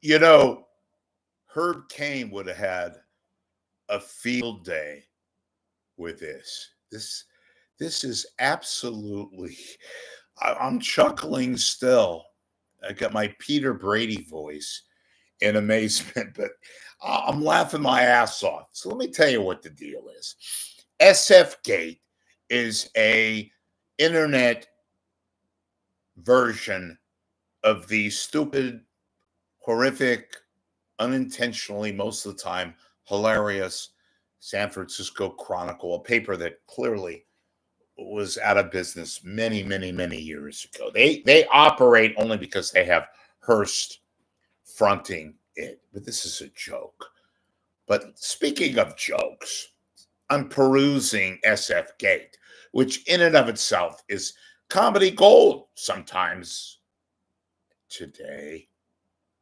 You know, Herb Cain would have had a field day with this. This is absolutely. I'm chuckling still. I got my Peter Brady voice in amazement, but I'm laughing my ass off. So let me tell you what the deal is. SF Gate is a internet version of the stupid, horrific, unintentionally, most of the time, hilarious San Francisco Chronicle, a paper that clearly was out of business many, many, many years ago. They operate only because they have Hearst fronting it. But this is a joke. But speaking of jokes, I'm perusing SF Gate, which in and of itself is comedy gold sometimes. Today,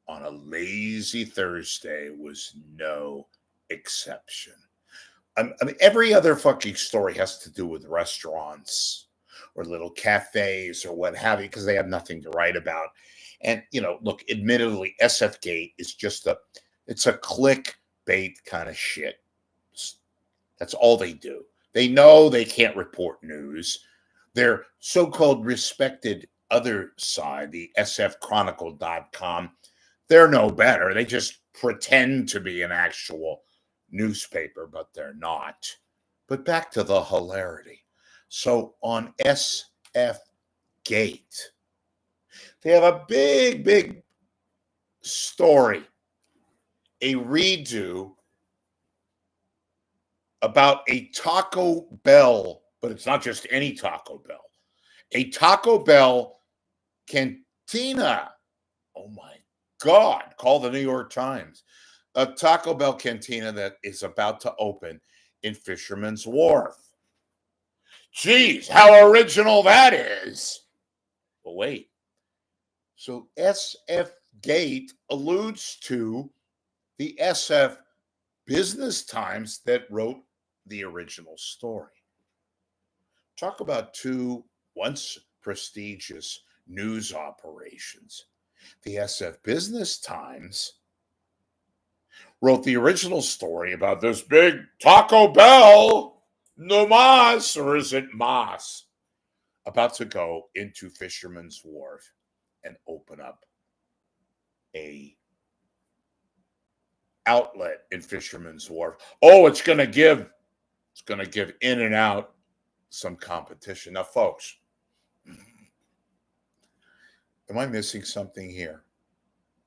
on a lazy Thursday, was no exception. I mean, every other fucking story has to do with restaurants or little cafes or what have you, because they have nothing to write about. And, look, admittedly, SF Gate is it's a clickbait kind of shit. That's all they do. They know they can't report news. Their so-called respected other side, the sfchronicle.com, they're no better. They just pretend to be an actual newspaper, but they're not. But back to the hilarity. So on SF Gate, they have a big, big story, a redo about a Taco Bell, but it's not just any Taco Bell, a Taco Bell cantina. Oh my God, call the New York Times. A Taco Bell cantina that is about to open in Fisherman's Wharf. Geez, how original that is. But wait. So SF Gate alludes to the SF Business Times that wrote the original story. Talk about two once prestigious news operations. The SF Business Times wrote the original story about this big Taco Bell, no mas, or is it mas, about to go into Fisherman's Wharf and open up a outlet in Fisherman's Wharf. Oh, it's going to give In and Out some competition. Now, folks, am I missing something here?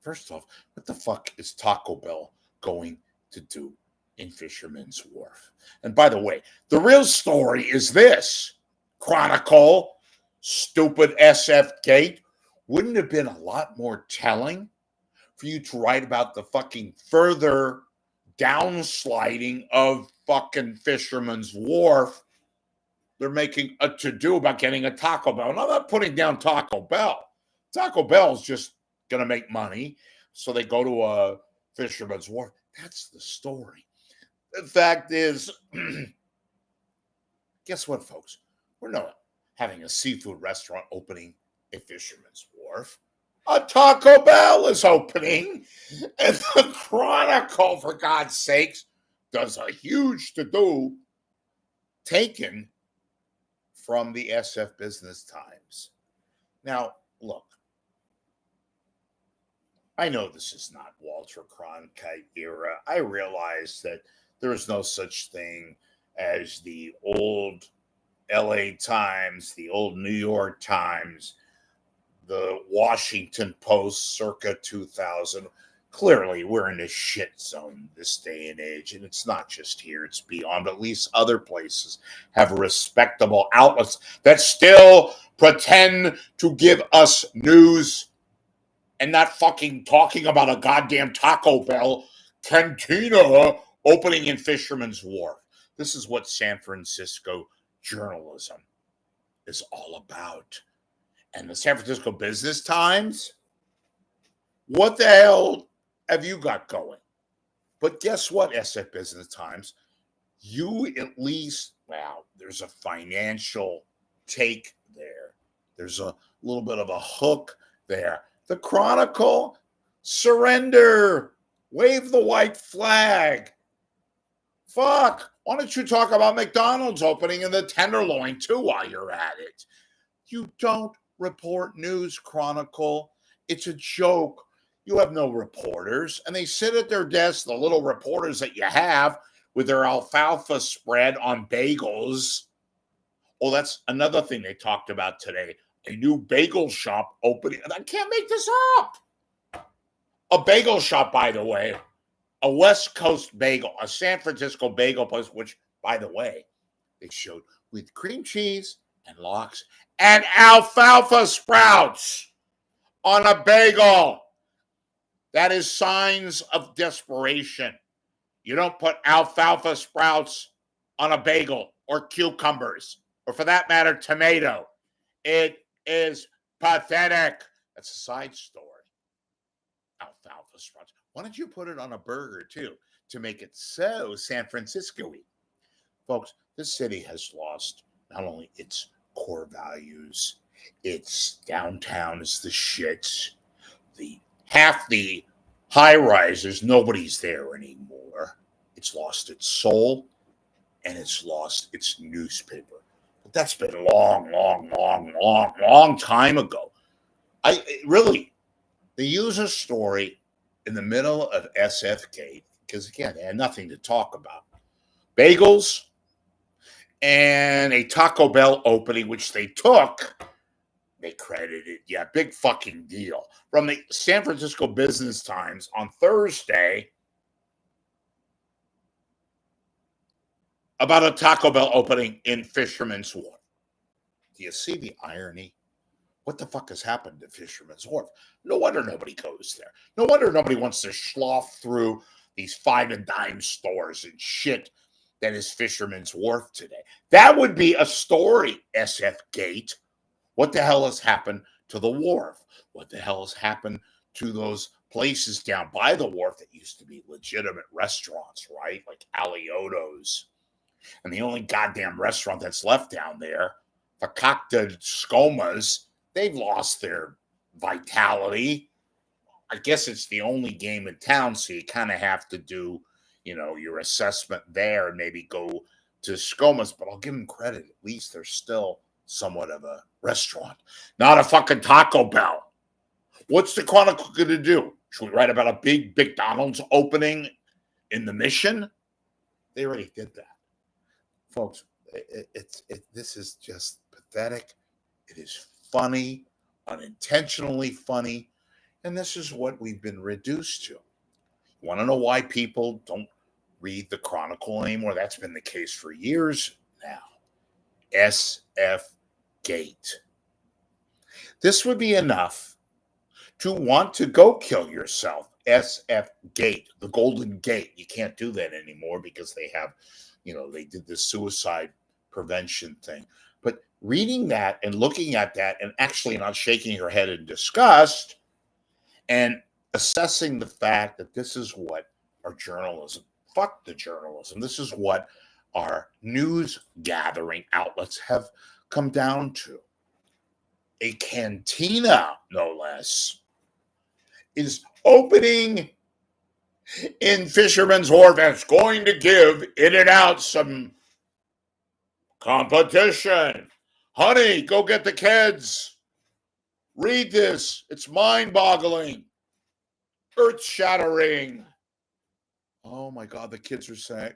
First off, what the fuck is Taco Bell going to do in Fisherman's Wharf? And by the way, the real story is this. Chronicle, stupid SF Gate. Wouldn't it have been a lot more telling for you to write about the fucking further downsliding of fucking Fisherman's Wharf? They're making a to-do about getting a Taco Bell. And I'm not putting down Taco Bell. Taco Bell's just going to make money, so they go to a Fisherman's Wharf. That's the story. The fact is, guess what, folks? We're not having a seafood restaurant opening a Fisherman's Wharf. A Taco Bell is opening, and the Chronicle, for God's sakes, does a huge to-do taken from the SF Business Times. Now, look, I know this is not Walter Cronkite era. I realize that there is no such thing as the old LA Times, the old New York Times, the Washington Post circa 2000. Clearly, we're in a shit zone this day and age, and it's not just here, it's beyond. But at least other places have respectable outlets that still pretend to give us news and not fucking talking about a goddamn Taco Bell cantina opening in Fisherman's Wharf. This is what San Francisco journalism is all about. And the San Francisco Business Times, what the hell have you got going? But guess what, SF Business Times? You at least, there's a financial take there. There's a little bit of a hook there. The Chronicle, Surrender. Wave the white flag. Fuck. Why don't you talk about McDonald's opening in the Tenderloin too while you're at it? You don't report news, Chronicle. It's a joke. You have no reporters, and they sit at their desks, the little reporters that you have, with their alfalfa spread on bagels. Oh, that's another thing they talked about today. A new bagel shop opening. And I can't make this up. A bagel shop, by the way, a West Coast bagel, a San Francisco bagel place, which, by the way, they showed with cream cheese and lox and alfalfa sprouts on a bagel. That is signs of desperation. You don't put alfalfa sprouts on a bagel or cucumbers, or for that matter, tomato. It is pathetic. That's a side story. Alfalfa sprouts. Why don't you put it on a burger too to make it so San Francisco-y? Folks, this city has lost not only its core values, its downtown is the shits. Half the high rises, nobody's there anymore. It's lost its soul and it's lost its newspaper. But that's been long time ago. They use a story in the middle of SF Gate, because again, they had nothing to talk about. Bagels and a Taco Bell opening, which they took. They credited, big fucking deal. From the San Francisco Business Times on Thursday about a Taco Bell opening in Fisherman's Wharf. Do you see the irony? What the fuck has happened to Fisherman's Wharf? No wonder nobody goes there. No wonder nobody wants to slough through these five and dime stores and shit that is Fisherman's Wharf today. That would be a story, SF Gate. What the hell has happened to the wharf? What the hell has happened to those places down by the wharf that used to be legitimate restaurants, right? Like Alludes. And the only goddamn restaurant that's left down there, Fakakta Skomas, they've lost their vitality. I guess it's the only game in town, so you kind of have to do, your assessment there and maybe go to Skomas. But I'll give them credit. At least they're still somewhat of a restaurant, not a fucking Taco Bell. What's the Chronicle going to do? Should we write about a big McDonald's opening in the Mission? They already did that. Folks, this is just pathetic. It is funny, unintentionally funny, and this is what we've been reduced to. You want to know why people don't read the Chronicle anymore? That's been the case for years now. SF Gate. This would be enough to want to go kill yourself. SF Gate, the Golden Gate. You can't do that anymore because they have, they did the suicide prevention thing. But reading that and looking at that and actually not shaking your head in disgust and assessing the fact that this is what our journalism, fuck the journalism, this is what our news gathering outlets have come down to. A cantina, no less, is opening in Fisherman's Wharf, and it's going to give In-N-Out some competition. Honey, go get the kids. Read this. It's mind-boggling. Earth-shattering. Oh my God, the kids are saying,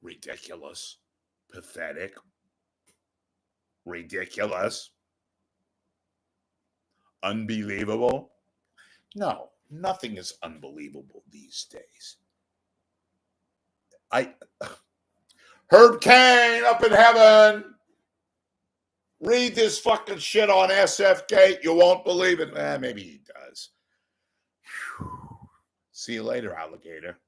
ridiculous, pathetic, ridiculous, unbelievable. No, nothing is unbelievable these days. Herb Cain up in heaven. Read this fucking shit on SF Gate. You won't believe it. Maybe he does. See you later, alligator.